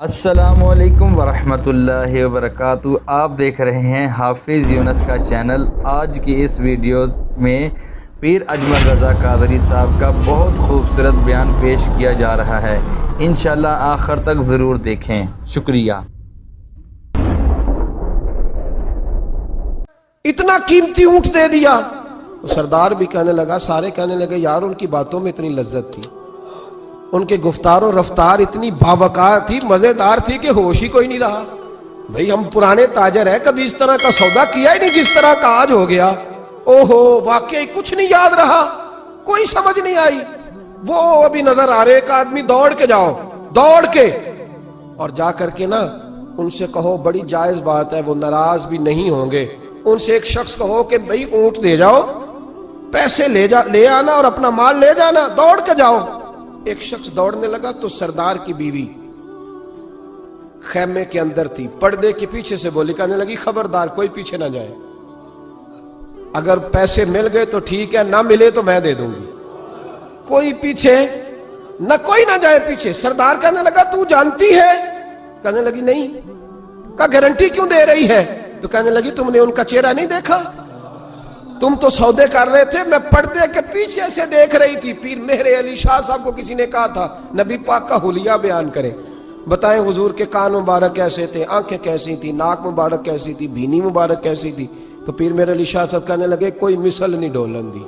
السلام علیکم ورحمۃ اللہ وبرکاتہ۔ آپ دیکھ رہے ہیں حافظ یونس کا چینل۔ آج کی اس ویڈیو میں پیر اجمل رضا قادری صاحب کا بہت خوبصورت بیان پیش کیا جا رہا ہے، انشاءاللہ آخر تک ضرور دیکھیں۔ شکریہ۔ اتنا قیمتی اونٹ دے دیا۔ سردار بھی کہنے لگا، سارے کہنے لگے یار ان کی باتوں میں اتنی لذت تھی، ان کے گفتار و رفتار اتنی باوقار تھی، مزیدار تھی کہ ہوش ہی کوئی نہیں رہا۔ بھئی ہم پرانے تاجر ہیں، کبھی اس طرح کا سودا کیا ہی نہیں جس طرح کا آج ہو گیا۔ اوہو، واقعی کچھ نہیں یاد رہا، کوئی سمجھ نہیں آئی۔ وہ ابھی نظر آ رہے ایک آدمی، دوڑ کے جاؤ، دوڑ کے اور جا کر کے نا ان سے کہو، بڑی جائز بات ہے، وہ ناراض بھی نہیں ہوں گے۔ ان سے ایک شخص کہو کہ بھئی اونٹ دے جاؤ، پیسے لے آنا اور اپنا مال لے جانا، دوڑ کے جاؤ۔ ایک شخص دوڑنے لگا تو سردار کی بیوی خیمے کے اندر تھی، پردے کے پیچھے سے بولی، کہنے لگی خبردار کوئی پیچھے نہ جائے، اگر پیسے مل گئے تو ٹھیک ہے، نہ ملے تو میں دے دوں گی، کوئی پیچھے نہ، کوئی نہ جائے پیچھے۔ سردار کہنے لگا تو جانتی ہے؟ کہنے لگی نہیں۔ کہا گارنٹی کیوں دے رہی ہے؟ تو کہنے لگی تم نے ان کا چہرہ نہیں دیکھا؟ تم تو سودے کر رہے تھے، میں پردے کے پیچھے سے دیکھ رہی تھی۔ پیر مہر علی شاہ صاحب کو کسی نے کہا تھا نبی پاک کا حلیہ بیان کریں، بتائیں حضور کے کان مبارک کیسے تھے، آنکھیں کیسی تھی، ناک مبارک کیسی تھی، بینی مبارک کیسی تھی؟ تو پیر مہر علی شاہ صاحب کہنے لگے کوئی مثل نہیں ڈھولن دی،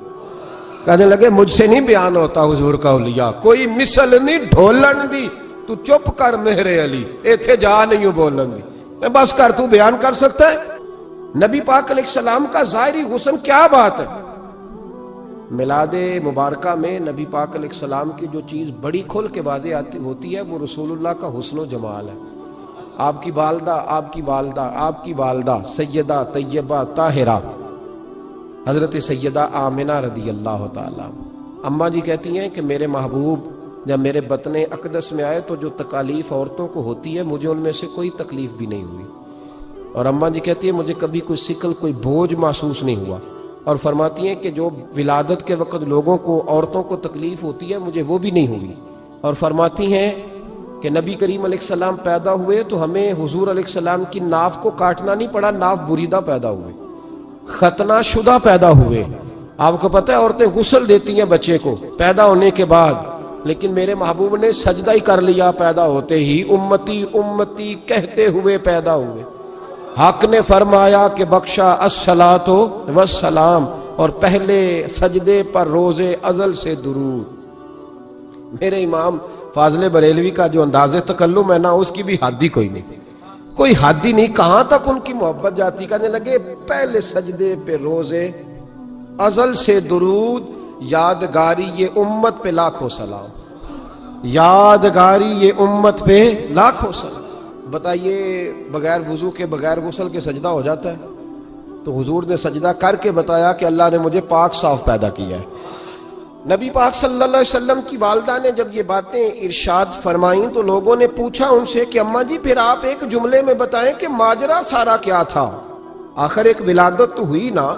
کہنے لگے مجھ سے نہیں بیان ہوتا حضور کا حلیہ، کوئی مثل نہیں ڈھولن دی، تو چپ کر مہر علی، ایتھے جا نہیں ہوں بولن دی، میں بس کر، تو بیان کر سکتا ہے؟ نبی پاک علیہ السلام کا ظاہری حسن کیا بات ہے؟ میلاد مبارکہ میں نبی پاک علیہ السلام کی جو چیز بڑی کھل کے واضح ہوتی ہے وہ رسول اللہ کا حسن و جمال ہے۔ آپ کی والدہ سیدہ طیبہ طاہرہ حضرت سیدہ آمنہ رضی اللہ تعالیٰ، اماں جی کہتی ہیں کہ میرے محبوب جب میرے بطن اقدس میں آئے تو جو تکالیف عورتوں کو ہوتی ہے مجھے ان میں سے کوئی تکلیف بھی نہیں ہوئی، اور اماں جی کہتی ہیں مجھے کبھی کوئی ثقل، کوئی بوجھ محسوس نہیں ہوا، اور فرماتی ہیں کہ جو ولادت کے وقت لوگوں کو، عورتوں کو تکلیف ہوتی ہے مجھے وہ بھی نہیں ہوئی، اور فرماتی ہیں کہ نبی کریم علیہ السلام پیدا ہوئے تو ہمیں حضور علیہ السلام کی ناف کو کاٹنا نہیں پڑا، ناف بریدہ پیدا ہوئے، ختنہ شدہ پیدا ہوئے۔ آپ کو پتہ ہے عورتیں غسل دیتی ہیں بچے کو پیدا ہونے کے بعد، لیکن میرے محبوب نے سجدہ ہی کر لیا پیدا ہوتے ہی، امتی امتی کہتے ہوئے پیدا ہوئے۔ حق نے فرمایا کہ بخشا الصلاۃ والسلام، اور پہلے سجدے پر روز ازل سے درود۔ میرے امام فاضل بریلوی کا جو انداز تکلم ہے نا، اس کی بھی حد ہی کوئی نہیں، کوئی حد ہی نہیں، کہاں تک ان کی محبت جاتی۔ کہنے لگے پہلے سجدے پہ روز ازل سے درود، یادگاری یہ امت پہ لاکھوں سلام، یادگاری یہ امت پہ لاکھوں سلام۔ بتائیے بغیر وضو کے، بغیر غسل کے سجدہ ہو جاتا ہے؟ تو حضور نے سجدہ کر کے بتایا کہ اللہ نے مجھے پاک صاف پیدا کیا ہے۔ نبی پاک صلی اللہ علیہ وسلم کی والدہ نے جب یہ باتیں ارشاد فرمائیں تو لوگوں نے پوچھا ان سے کہ اماں جی پھر آپ ایک جملے میں بتائیں کہ ماجرا سارا کیا تھا، آخر ایک ولادت تو ہوئی نا،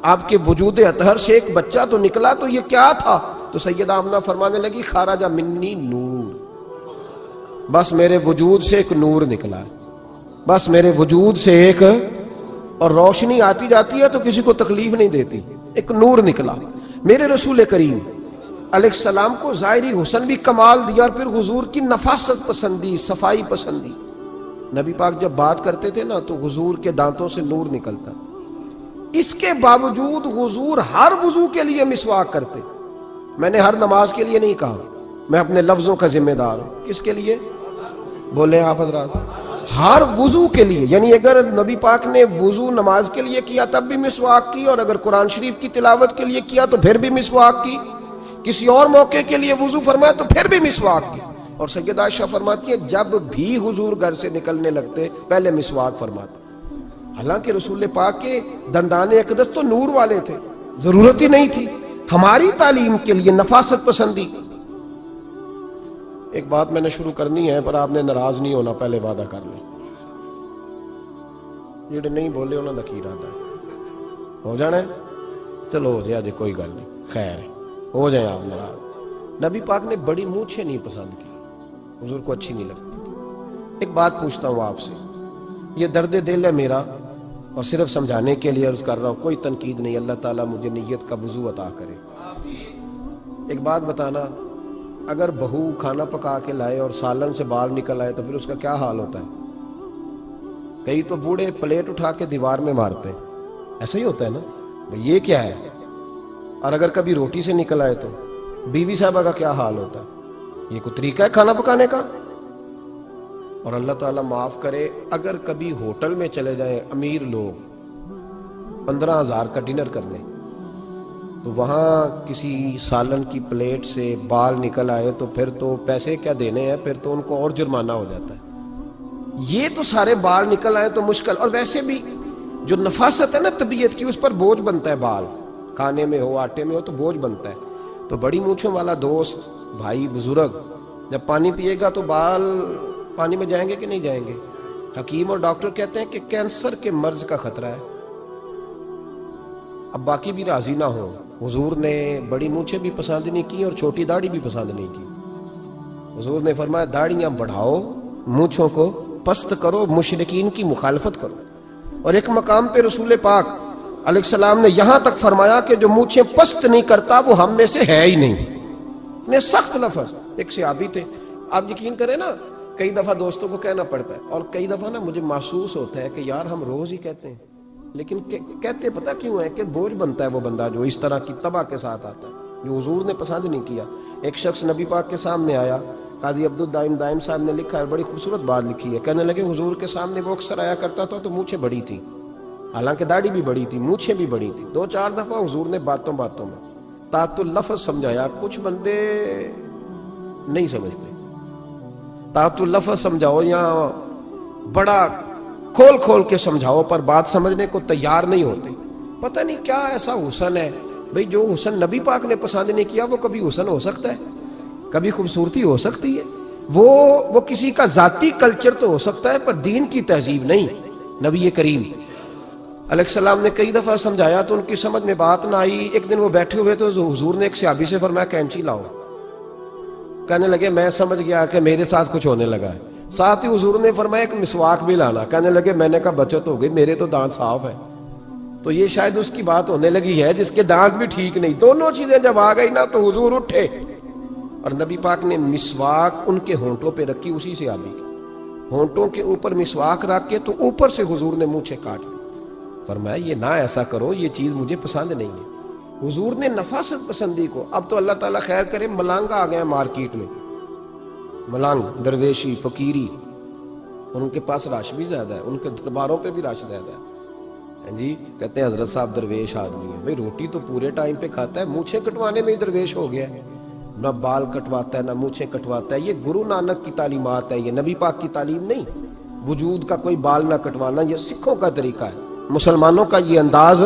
آپ کے وجود اطہر سے ایک بچہ تو نکلا، تو یہ کیا تھا؟ تو سیدہ آمنہ فرمانے لگی خارج منی نور، بس میرے وجود سے ایک نور نکلا ہے، بس میرے وجود سے ایک، اور روشنی آتی جاتی ہے تو کسی کو تکلیف نہیں دیتی، ایک نور نکلا۔ میرے رسول کریم علیہ السلام کو ظاہری حسن بھی کمال دیا، اور پھر حضور کی نفاست پسندی، صفائی پسندی۔ نبی پاک جب بات کرتے تھے نا تو حضور کے دانتوں سے نور نکلتا، اس کے باوجود حضور ہر وضو کے لیے مسواک کرتے۔ میں نے ہر نماز کے لیے نہیں کہا، میں اپنے لفظوں کا ذمہ دار ہوں۔ کس کے لیے بولے آپ حضرات؟ ہر وضو کے لیے، یعنی اگر نبی پاک نے وضو نماز کے لیے کیا تب بھی مسواک کی، اور اگر قرآن شریف کی تلاوت کے لیے کیا تو پھر بھی مسواک کی، کسی اور موقع کے لیے وضو فرمایا تو پھر بھی مسواک کی۔ اور سیدہ عائشہ فرماتی ہے جب بھی حضور گھر سے نکلنے لگتے پہلے مسواک فرماتے، حالانکہ رسول پاک کے دندان اقدس تو نور والے تھے، ضرورت ہی نہیں تھی۔ ہماری تعلیم کے لیے نفاست پسندی۔ ایک بات میں نے شروع کرنی ہے پر آپ نے ناراض نہیں ہونا، پہلے وعدہ کر لیں، جڑے نہیں بولے انہوں نے نکیر آتا ہو جانا ہے، چلو ہو جائے، کوئی گل نہیں، خیر ہے، ہو جائے آپ ناراض۔ نبی پاک نے بڑی مونچھیں نہیں پسند کی، حضور کو اچھی نہیں لگتی۔ ایک بات پوچھتا ہوں آپ سے، یہ درد دل ہے میرا اور صرف سمجھانے کے لیے عرض کر رہا ہوں، کوئی تنقید نہیں، اللہ تعالیٰ مجھے نیت کا وضو عطا کرے۔ ایک بات بتانا، اگر بہو کھانا پکا کے لائے اور سالن سے بال نکل آئے تو پھر اس کا کیا حال ہوتا ہے؟ کئی تو بوڑھے پلیٹ اٹھا کے دیوار میں مارتے ہیں، ایسا ہی ہوتا ہے نا، یہ کیا ہے؟ اور اگر کبھی روٹی سے نکل آئے تو بیوی صاحبہ کا کیا حال ہوتا ہے؟ یہ کوئی طریقہ ہے کھانا پکانے کا؟ اور اللہ تعالیٰ معاف کرے، اگر کبھی ہوٹل میں چلے جائیں امیر لوگ 15,000 کا ڈنر کرنے، تو وہاں کسی سالن کی پلیٹ سے بال نکل آئے تو پھر تو پیسے کیا دینے ہیں، پھر تو ان کو اور جرمانہ ہو جاتا ہے۔ یہ تو سارے بال نکل آئے تو مشکل، اور ویسے بھی جو نفاست ہے نا طبیعت کی، اس پر بوجھ بنتا ہے، بال کھانے میں ہو آٹے میں ہو تو بوجھ بنتا ہے۔ تو بڑی مونچھوں والا دوست بھائی بزرگ جب پانی پیے گا تو بال پانی میں جائیں گے کہ نہیں جائیں گے؟ حکیم اور ڈاکٹر کہتے ہیں کہ کینسر کے مرض کا خطرہ ہے۔ اب باقی بھی راضی نہ ہو، حضور نے بڑی مونچھیں بھی پسند نہیں کی اور چھوٹی داڑھی بھی پسند نہیں کی۔ حضور نے فرمایا داڑھیاں بڑھاؤ، مونچھوں کو پست کرو، مشرکین کی مخالفت کرو۔ اور ایک مقام پہ رسول پاک علیہ السلام نے یہاں تک فرمایا کہ جو مونچھیں پست نہیں کرتا وہ ہم میں سے ہے ہی نہیں۔ اتنے سخت لفظ۔ ایک صحابی تھے، آپ یقین کریں نا، کئی دفعہ دوستوں کو کہنا پڑتا ہے، اور کئی دفعہ نا مجھے محسوس ہوتا ہے کہ یار ہم روز ہی کہتے ہیں، لیکن کہتے پتہ کیوں ہے کہ بوجھ بنتا ہے وہ بندہ جو اس طرح کی تباہ کے ساتھ آتا ہے، جو حضور نے پسند نہیں کیا۔ ایک شخص نبی پاک کے سامنے آیا، قاضی عبدالدائم دائم صاحب نے لکھا ہے، بڑی خوبصورت بات لکھی ہے، کہنے لگے حضور کے سامنے وہ اکثر آیا کرتا تھا تو مونچھیں بڑی تھی، حالانکہ داڑھی بھی بڑی تھی، مونچھیں بھی بڑی تھی۔ 2-4 دفعہ حضور نے باتوں باتوں میں تحت اللفظ سمجھایا، کچھ بندے نہیں سمجھتے، تحت اللفظ سمجھاؤ یا بڑا کھول کھول کے سمجھاؤ پر بات سمجھنے کو تیار نہیں ہوتے۔ پتہ نہیں کیا ایسا حسن ہے بھئی، جو حسن نبی پاک نے پسند نہیں کیا وہ کبھی حسن ہو سکتا ہے، کبھی خوبصورتی ہو سکتی ہے، وہ کسی کا ذاتی کلچر تو ہو سکتا ہے پر دین کی تہذیب نہیں۔ نبی کریم علیہ السلام نے کئی دفعہ سمجھایا تو ان کی سمجھ میں بات نہ آئی۔ ایک دن وہ بیٹھے ہوئے تو حضور نے ایک صحابی سے فرمایا کینچی لاؤ، کہنے لگے میں سمجھ گیا کہ میرے ساتھ کچھ ہونے لگا ہے۔ ساتھ ہی حضور نے فرمایا ایک مسواک بھی لانا، کہنے لگے میں نے کہا بچت ہو گئی، میرے تو دانت صاف ہے۔ تو یہ شاید اس کی بات ہونے لگی ہے جس کے دانت بھی ٹھیک نہیں۔ دونوں چیزیں جب آ گئی نا تو حضور اٹھے اور نبی پاک نے مسواک ان کے ہونٹوں پہ رکھی، اسی سے آبی کی ہونٹوں کے اوپر مسواک رکھ کے تو اوپر سے حضور نے مونچھیں کاٹ لی۔ فرمایا یہ نہ ایسا کرو، یہ چیز مجھے پسند نہیں ہے۔ حضور نے نفاست پسندی کو، اب تو اللہ تعالیٰ خیر کرے ملانگا آ گئے ہیں مارکیٹ میں، ملانگ درویشی فقیری، اور ان کے پاس رش بھی زیادہ ہے، ان کے درباروں پہ بھی رش زیادہ ہے جی۔ کہتے ہیں حضرت صاحب درویش آدمی ہے، بھئی روٹی تو پورے ٹائم پہ کھاتا ہے، مونچھیں کٹوانے میں ہی درویش ہو گیا ہے، نہ بال کٹواتا ہے نہ مونچھیں کٹواتا ہے۔ یہ گرو نانک کی تعلیمات ہے، یہ نبی پاک کی تعلیم نہیں۔ وجود کا کوئی بال نہ کٹوانا یہ سکھوں کا طریقہ ہے، مسلمانوں کا یہ انداز،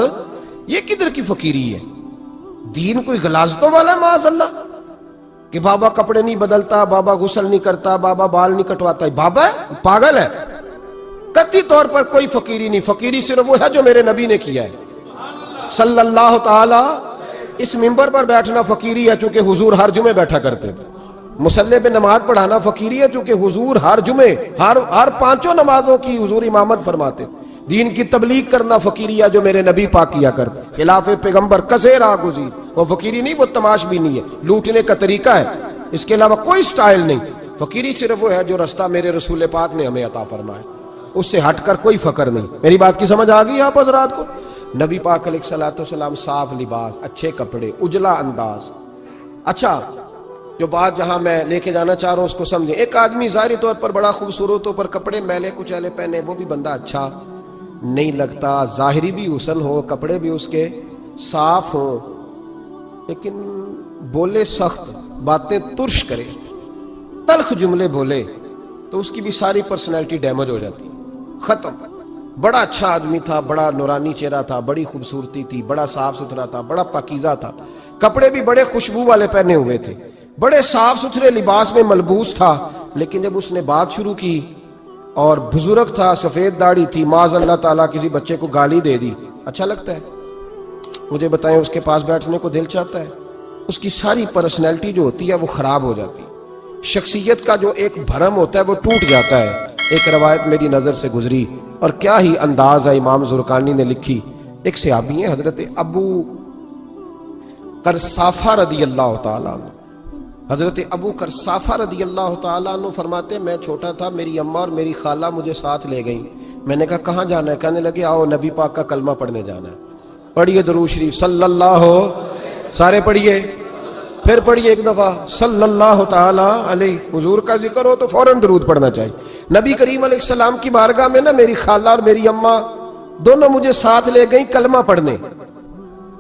یہ کدھر کی فقیری ہے؟ دین کوئی غلاظتوں والا معاذ اللہ کہ بابا کپڑے نہیں بدلتا، بابا غسل نہیں کرتا، بابا بال نہیں کٹواتا، بابا ہے پاگل ہے؟ قطعی طور پر کوئی فقیری نہیں، فقیری صرف وہ ہے جو میرے نبی نے کیا ہے صلی اللہ تعالی۔ اس منبر پر بیٹھنا فقیری ہے چونکہ حضور ہر جمعے بیٹھا کرتے تھے، مصلی پہ نماز پڑھانا فقیری ہے چونکہ حضور ہر جمعے ہر 5 نمازوں کی حضور امامت فرماتے تھے۔ دین کی تبلیغ کرنا فقیری ہے جو میرے نبی پاک کیا کرتے، خلاف پیغمبر کسے راہ گزیر، وہ فقیری نہیں، وہ تماش بھی نہیں ہے، لوٹنے کا طریقہ ہے، اس کے علاوہ کوئی سٹائل نہیں۔ فقیری صرف وہ ہے جو رستہ میرے رسول پاک نے ہمیں عطا فرمایا، اس سے ہٹ کر کوئی فقر نہیں۔ میری بات کی سمجھ آ گئی آپ حضرات کو؟ نبی پاک علیہ السلام صاف لباس، اچھے کپڑے، اجلا انداز۔ اچھا، جو بات جہاں میں لے کے جانا چاہ رہا ہوں اس کو سمجھیں۔ ایک آدمی ظاہری طور پر بڑا خوبصورت ہو پر کپڑے میلے کچیلے پہنے، وہ بھی بندہ اچھا نہیں لگتا۔ ظاہری بھی حسن ہو، کپڑے بھی اس کے صاف ہوں، لیکن بولے سخت، باتیں ترش کرے، تلخ جملے بولے تو اس کی بھی ساری پرسنالٹی ڈیمیج ہو جاتی، ختم۔ بڑا اچھا آدمی تھا، بڑا نورانی چہرہ تھا، بڑی خوبصورتی تھی، بڑا صاف ستھرا تھا، بڑا پاکیزہ تھا، کپڑے بھی بڑے خوشبو والے پہنے ہوئے تھے، بڑے صاف ستھرے لباس میں ملبوس تھا، لیکن جب اس نے بات شروع کی اور بزرگ تھا، سفید داڑھی تھی، معاذ اللہ تعالیٰ کسی بچے کو گالی دے دی، اچھا لگتا ہے؟ مجھے بتائیں اس کے پاس بیٹھنے کو دل چاہتا ہے؟ اس کی ساری پرسنالٹی جو ہوتی ہے وہ خراب ہو جاتی ہے، شخصیت کا جو ایک بھرم ہوتا ہے وہ ٹوٹ جاتا ہے۔ ایک روایت میری نظر سے گزری اور کیا ہی انداز ہے امام زرقانی نے لکھی. ایک صحابی ہیں حضرت ابو قرصافہ رضی اللہ تعالیٰ عنہ. حضرت ابو قرصافہ رضی اللہ تعالیٰ عنہ فرماتے میں چھوٹا تھا, میری اماں اور میری خالہ مجھے ساتھ لے گئیں. میں نے کہا کہاں جانا ہے؟ کہنے لگے آؤ نبی پاک کا کلمہ پڑھنے جانا ہے. پڑھیے درود شریف صلی اللہ ہو, سارے پڑھیے, پھر پڑھیے ایک دفعہ صلی اللہ تعالیٰ علیہ. حضور کا ذکر ہو تو فوراً درود پڑھنا چاہیے. نبی کریم علیہ السلام کی بارگاہ میں نا میری خالہ اور میری اماں دونوں مجھے ساتھ لے گئیں کلمہ پڑھنے.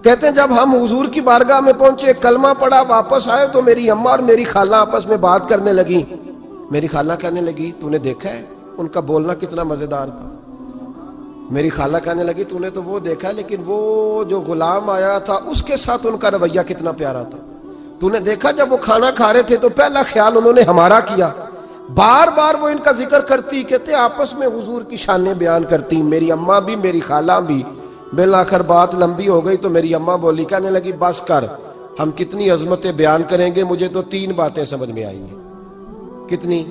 کہتے ہیں جب ہم حضور کی بارگاہ میں پہنچے, کلمہ پڑھا, واپس آئے تو میری اماں اور میری خالہ آپس میں بات کرنے لگی. میری خالہ کہنے لگی تو نے دیکھا ہے ان کا بولنا کتنا مزیدار تھا. میری خالہ کہنے لگی تو نے تو وہ دیکھا لیکن وہ جو غلام آیا تھا اس کے ساتھ ان کا رویہ کتنا پیارا تھا. تو نے دیکھا جب وہ کھانا کھا رہے تھے تو پہلا خیال انہوں نے ہمارا کیا. بار بار وہ ان کا ذکر کرتی, کہتے آپس میں حضور کی شانیں بیان کرتی, میری اماں بھی میری خالہ بھی. بالآخر بات لمبی ہو گئی تو میری اماں بولی, کہنے لگی بس کر, ہم کتنی عظمتیں بیان کریں گے, مجھے تو 3 باتیں سمجھ میں آئی ہیں. کتنی؟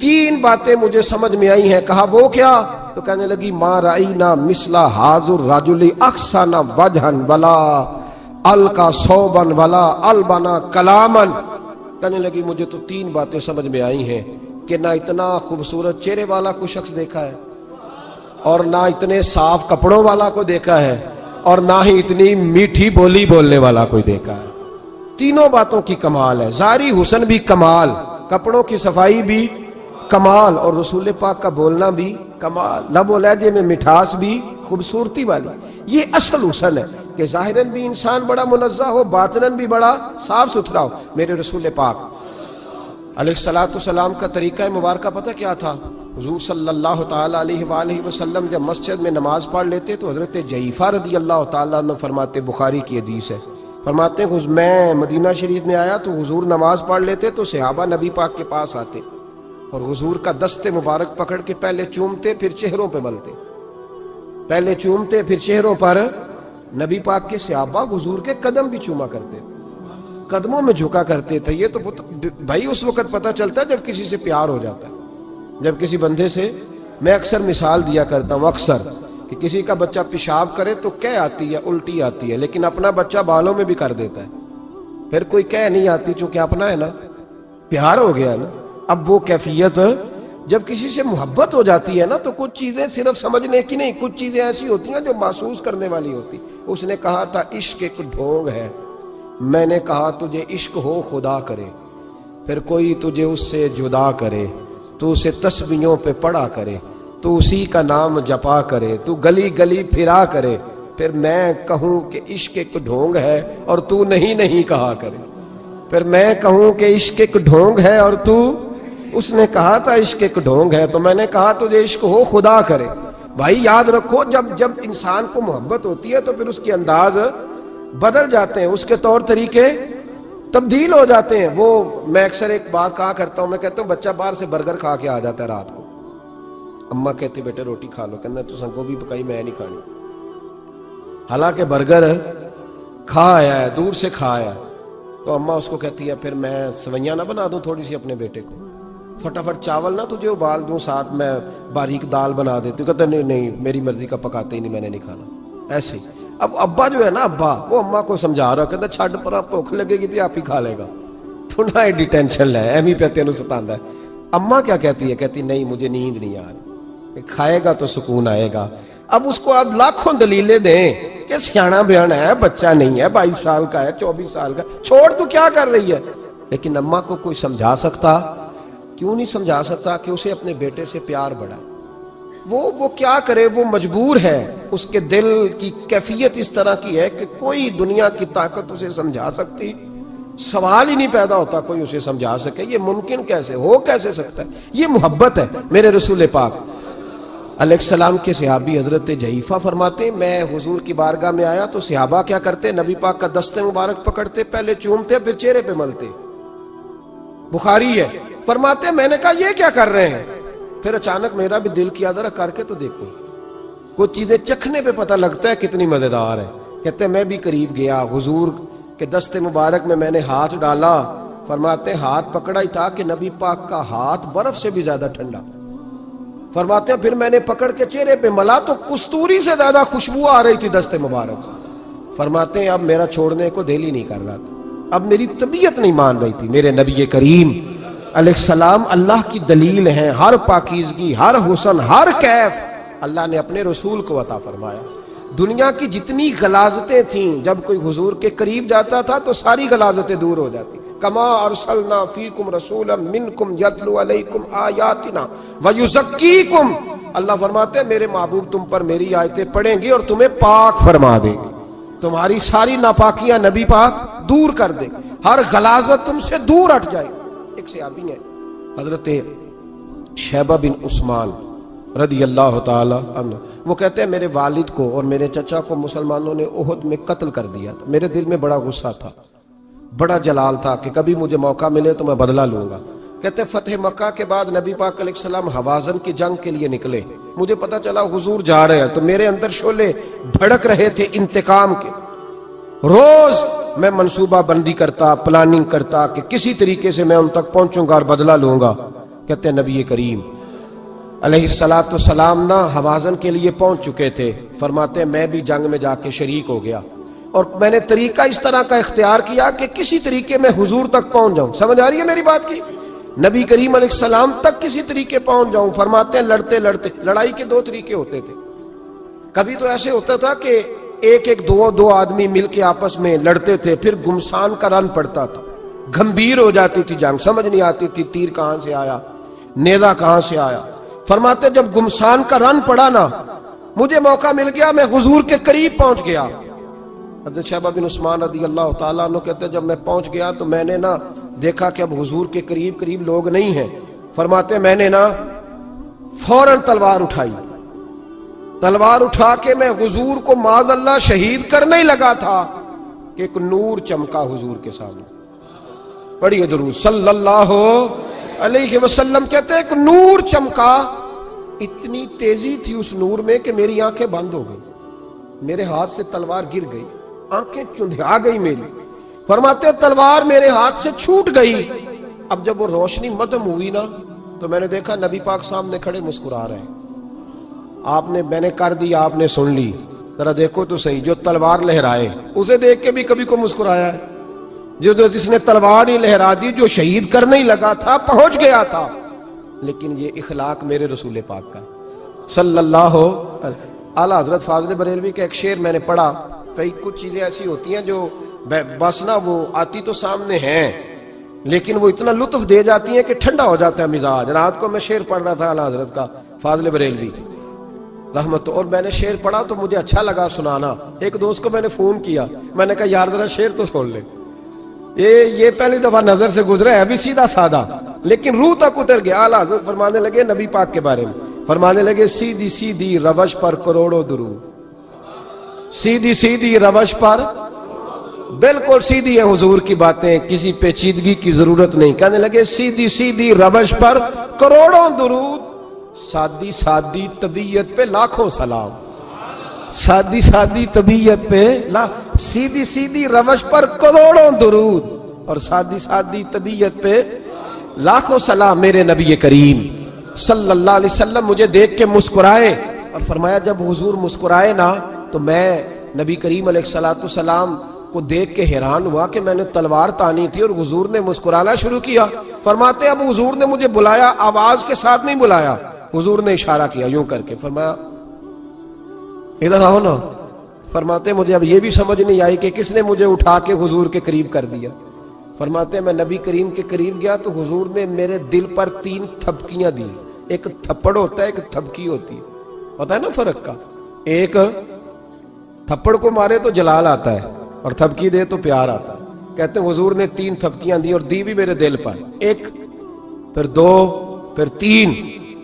3 باتیں مجھے سمجھ میں آئی ہیں. کہا وہ کیا؟ تو کہنے لگی ما رأینا مثل ھذا الرجل احسن وجھا ولا القى ثوبا ولا البنا کلاما. کہنے لگی مجھے تو 3 باتیں سمجھ میں آئی ہیں کہ نہ اتنا خوبصورت چہرے والا کوئی شخص دیکھا ہے, اور نہ اتنے صاف کپڑوں والا کو دیکھا ہے, اور نہ ہی اتنی میٹھی بولی بولنے والا کوئی دیکھا ہے. تینوں باتوں کی کمال ہے. ظاہری حسن بھی کمال, کپڑوں کی صفائی بھی کمال, اور رسول پاک کا بولنا بھی کمال, لب و لہجے میں مٹھاس بھی خوبصورتی والی. یہ اصل حسن ہے کہ ظاہراً بھی انسان بڑا منزہ ہو, باطناً بھی بڑا صاف ستھرا ہو. میرے رسول پاک علیہ الصلوۃ والسلام کا طریقہ مبارکہ پتہ کیا تھا؟ حضور صلی اللہ تعالیٰ علیہ وآلہ وسلم جب مسجد میں نماز پڑھ لیتے تو حضرت جعفہ رضی اللہ تعالیٰ عنہ فرماتے, بخاری کی حدیث ہے, فرماتے ہیں میں مدینہ شریف میں آیا تو حضور نماز پڑھ لیتے تو صحابہ نبی پاک کے پاس آتے اور حضور کا دست مبارک پکڑ کے پہلے چومتے پھر چہروں پہ ملتے, پہلے چومتے پھر چہروں پر. نبی پاک کے صحابہ حضور کے قدم بھی چوما کرتے, قدموں میں جھکا کرتے تھے. یہ تو بھائی اس وقت پتہ چلتا ہے جب کسی سے پیار ہو جاتا ہے, جب کسی بندے سے. میں اکثر مثال دیا کرتا ہوں اکثر کہ کسی کا بچہ پیشاب کرے تو کہہ آتی ہے, الٹی آتی ہے, لیکن اپنا بچہ بالوں میں بھی کر دیتا ہے, پھر کوئی کہہ نہیں آتی چونکہ اپنا ہے نا, پیار ہو گیا نا. اب وہ کیفیت جب کسی سے محبت ہو جاتی ہے نا تو کچھ چیزیں صرف سمجھنے کی نہیں, کچھ چیزیں ایسی ہوتی ہیں جو محسوس کرنے والی ہوتی. اس نے کہا تھا عشق ایک ڈھونگ ہے, میں نے کہا تجھے عشق ہو خدا کرے, پھر کوئی تجھے اس سے جدا کرے, تو اسے تسبیحوں پہ پڑھا کرے, تو اسی کا نام جپا کرے, تو گلی گلی پھرا کرے, پھر میں کہوں کہ عشق ایک ڈھونگ ہے اور تو نہیں کہا کرے, پھر میں کہوں کہ عشق ایک ڈھونگ ہے اور تو. اس نے کہا تھا عشق ایک ڈھونگ ہے تو میں نے کہا تجھے عشق ہو خدا کرے. بھائی یاد رکھو جب انسان کو محبت ہوتی ہے تو پھر اس کے انداز بدل جاتے ہیں, اس کے طور طریقے تبدیل ہو جاتے ہیں. وہ میں اکثر ایک بات کہا کرتا ہوں, میں کہتا ہوں بچہ باہر سے برگر کھا کے آ جاتا ہے رات کو, اماں کہتی بیٹے روٹی کھا لو, کہنا تو سنگو بھی پکائی میں نہیں کھانی, حالانکہ برگر کھا آیا ہے, دور سے کھا آیا, تو اماں اس کو کہتی ہے پھر میں سویاں نہ بنا دوں تھوڑی سی اپنے بیٹے کو, فٹافٹ چاول نہ تجھے ابال دوں, ساتھ میں باریک دال بنا دیتی. کہتا نہیں میری مرضی کا پکاتے ہی نہیں, میں نے نہیں کھانا. ایسے ہی اب ابا جو ہے نا, ابا وہ اماں کو سمجھا رہا, کہتا چھڈ پر بھوک لگے گی تو آپ ہی کھا لے گا, تو نہ ایڈی ٹینشن لے, ایمی پہ تینوں ستاندا ہے. اماں کیا کہتی ہے, کہتی نہیں مجھے نیند نہیں آ رہی, کھائے گا تو سکون آئے گا. اب اس کو آپ لاکھوں دلیلیں دیں کہ سیانا بیان ہے, بچہ نہیں ہے, 22 سال کا ہے, 24 سال کا, چھوڑ تو کیا کر رہی ہے. لیکن اماں کو کوئی سمجھا سکتا, کیوں نہیں سمجھا سکتا کہ اسے اپنے بیٹے سے پیار بڑھا. وہ کیا کرے, وہ مجبور ہے, اس کے دل کی کیفیت اس طرح کی ہے کہ کوئی دنیا کی طاقت اسے سمجھا سکتی, سوال ہی نہیں پیدا ہوتا کوئی اسے سمجھا سکے. یہ ممکن کیسے ہو, کیسے سکتا ہے؟ یہ محبت ہے. میرے رسول پاک علیہ السلام کے صحابی حضرت جعفہ فرماتے ہیں میں حضور کی بارگاہ میں آیا تو صحابہ کیا کرتے, نبی پاک کا دست مبارک پکڑتے, پہلے چومتے پھر چہرے پہ ملتے. بخاری ہے. فرماتے میں نے کہا یہ کیا کر رہے ہیں, پھر اچانک میرا بھی دل کیا ذرا کر کے تو دیکھو, کچھ چیزیں چکھنے پہ پتہ لگتا ہے کتنی مزیدار ہے. کہتے میں بھی قریب گیا, حضور کے دست مبارک میں نے ہاتھ ڈالا, فرماتے ہاتھ پکڑا ہی تھا کہ نبی پاک کا ہاتھ برف سے بھی زیادہ ٹھنڈا. فرماتے ہیں پھر میں نے پکڑ کے چہرے پہ ملا تو کستوری سے زیادہ خوشبو آ رہی تھی دست مبارک. فرماتے ہیں اب میرا چھوڑنے کو دل ہی نہیں کر رہا تھا, اب میری طبیعت نہیں مان رہی تھی. میرے نبی کریم علیہ السلام اللہ کی دلیل ہیں, ہر پاکیزگی, ہر حسن, ہر کیف اللہ نے اپنے رسول کو عطا فرمایا. دنیا کی جتنی غلاظتیں تھیں جب کوئی حضور کے قریب جاتا تھا تو ساری غلاظتیں دور ہو جاتی. کما ارسلنا فیکم رسولا منکم یتلو علیکم آیاتنا ویزکیکم, اللہ فرماتے ہیں میرے محبوب تم پر میری آیتیں پڑھیں گی اور تمہیں پاک فرما دیں گے, تمہاری ساری ناپاکیاں نبی پاک دور کر دیں, ہر غلاظت تم سے دور ہٹ جائے. ایک صحابی ہیں حضرت شیبہ بن عثمان رضی اللہ تعالی عنہ, وہ کہتے ہیں میرے والد کو اور میرے چچا کو مسلمانوں نے احد میں قتل کر دیا تھا. میرے دل میں بڑا غصہ تھا, بڑا جلال تھا کہ کبھی مجھے موقع ملے تو میں بدلہ لوں گا. کہتے ہیں فتح مکہ کے بعد نبی پاک علیہ السلام حوازن کی جنگ کے لیے نکلے. مجھے پتا چلا حضور جا رہے ہیں تو میرے اندر شعلے بھڑک رہے تھے انتقام کے. روز میں منصوبہ بندی کرتا, پلاننگ کرتا کہ کسی طریقے سے میں ان تک پہنچوں گا اور بدلہ لوں گا. کہتے ہیں نبی کریم علیہ السلام نا حوازن کے لیے پہنچ چکے تھے. فرماتے ہیں میں بھی جنگ میں جا کے شریک ہو گیا اور میں نے طریقہ اس طرح کا اختیار کیا کہ کسی طریقے میں حضور تک پہنچ جاؤں. سمجھ آ رہی ہے میری بات کی؟ نبی کریم علیہ السلام تک کسی طریقے پہنچ جاؤں. فرماتے ہیں لڑتے لڑتے, لڑائی کے دو طریقے ہوتے تھے. کبھی تو ایسے ہوتا تھا کہ ایک دو آدمی مل کے آپس میں لڑتے تھے, پھر گمسان کا رن پڑتا تھا, گھمبیر ہو جاتی تھی جنگ, سمجھ نہیں آتی تھی تیر کہاں سے آیا, نیزہ کہاں سے آیا. فرماتے جب گمسان کا رن پڑا نا, مجھے موقع مل گیا, میں حضور کے قریب پہنچ گیا. حضرت شیبہ بن عثمان رضی اللہ تعالیٰ عنہ کہتے ہیں جب میں پہنچ گیا تو میں نے نا دیکھا کہ اب حضور کے قریب لوگ نہیں ہیں. فرماتے میں نے نا فوراً تلوار اٹھائی, تلوار اٹھا کے میں حضور کو معاذ اللہ شہید کرنے ہی لگا تھا کہ ایک نور چمکا حضور کے سامنے. پڑھیے درود صلی اللہ علیہ وسلم. کہتے ہیں ایک نور چمکا, اتنی تیزی تھی اس نور میں کہ میری آنکھیں بند ہو گئی, میرے ہاتھ سے تلوار گر گئی, آنکھیں چندھیا گئی میری. فرماتے تلوار میرے ہاتھ سے چھوٹ گئی. اب جب وہ روشنی مدھم ہوئی نا تو میں نے دیکھا نبی پاک سامنے کھڑے مسکرا رہے ہیں. میں نے کر دی, آپ نے سن لی, ذرا دیکھو تو صحیح, جو تلوار لہرائے اسے دیکھ کے بھی کبھی کو مسکرایا ہے, جس نے تلوار ہی لہرا دی, جو شہید کرنے ہی لگا تھا, پہنچ گیا تھا. لیکن یہ اخلاق میرے رسول پاک کا صلی اللہ اعلیٰ حضرت فاضل بریلوی کا ایک شعر میں نے پڑھا. کئی کچھ چیزیں ایسی ہوتی ہیں جو بس نا وہ آتی تو سامنے ہیں لیکن وہ اتنا لطف دے جاتی ہیں کہ ٹھنڈا ہو جاتا ہے مزاج. رات کو میں شعر پڑھ رہا تھا اعلیٰ حضرت کا فاضل بریلوی رحمت, اور میں نے شعر پڑھا تو مجھے اچھا لگا سنانا. ایک دوست کو میں نے فون کیا, میں نے کہا یار ذرا شعر تو سن لے, یہ پہلی دفعہ نظر سے گزرا ہے, ابھی سیدھا سادہ لیکن روح تک اتر گیا. اعلیٰ حضرت فرمانے لگے نبی پاک کے بارے میں, فرمانے لگے سیدھی سیدھی روش پر کروڑوں درود, سیدھی سیدھی روش پر, بالکل سیدھی ہے حضور کی باتیں, کسی پیچیدگی کی ضرورت نہیں. کہنے لگے سیدھی سیدھی روش پر کروڑوں درود, سادی سادی طبیعت پہ لاکھوں سلام, سادی سادی طبیعت پہ سیدھی سیدھی روش پر کروڑوں درود اور سادی سادی طبیعت پہ لاکھوں سلام. میرے نبی کریم صلی اللہ علیہ وسلم مجھے دیکھ کے مسکرائے اور فرمایا جب حضور مسکرائے نا تو میں نبی کریم علیہ السلام کو دیکھ کے حیران ہوا کہ میں نے تلوار تانی تھی اور حضور نے مسکرانا شروع کیا. فرماتے اب حضور نے مجھے بلایا, آواز کے ساتھ نہیں بلایا, حضور نے اشارہ کیا یوں کر کے, فرمایا ادھر آؤ نا. فرماتے مجھے اب یہ بھی سمجھ نہیں آئی کہ کس نے مجھے اٹھا کے حضور کے قریب کر دیا. فرماتے میں نبی کریم کے قریب گیا تو حضور نے میرے دل پر 3 تھپکیاں دی. ایک تھپڑ ہوتا ہے, ایک تھپکی ہوتی ہے, پتہ ہے نا فرق کا. ایک تھپڑ کو مارے تو جلال آتا ہے اور تھپکی دے تو پیار آتا ہے. کہتے ہیں حضور نے 3 تھپکیاں دی اور دی بھی میرے دل پر, 1 پھر 2 پھر 3.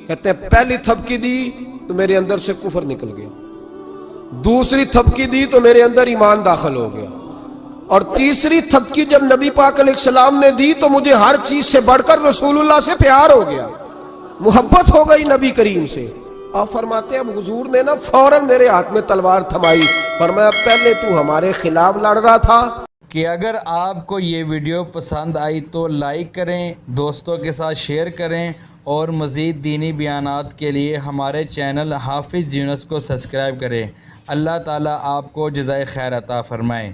کہتے ہیں پہلی تھپکی دی تو میرے اندر سے کفر نکل گیا, دوسری تھپکی دی تو میرے اندر ایمان داخل ہو گیا, اور تیسری تھپکی جب نبی پاک علیہ السلام نے دی تو مجھے ہر چیز سے بڑھ کر رسول اللہ سے پیار ہو گیا, محبت ہو گئی نبی کریم سے. آپ فرماتے ہیں اب حضور نے نا فوراً میرے ہاتھ میں تلوار تھمائی, فرمایا پہلے تو ہمارے خلاف لڑ رہا تھا. کہ اگر آپ کو یہ ویڈیو پسند آئی تو لائک کریں, دوستوں کے ساتھ شیئر کریں اور مزید دینی بیانات کے لیے ہمارے چینل حافظ یونس کو سبسکرائب کریں۔ اللہ تعالیٰ آپ کو جزائے خیر عطا فرمائے۔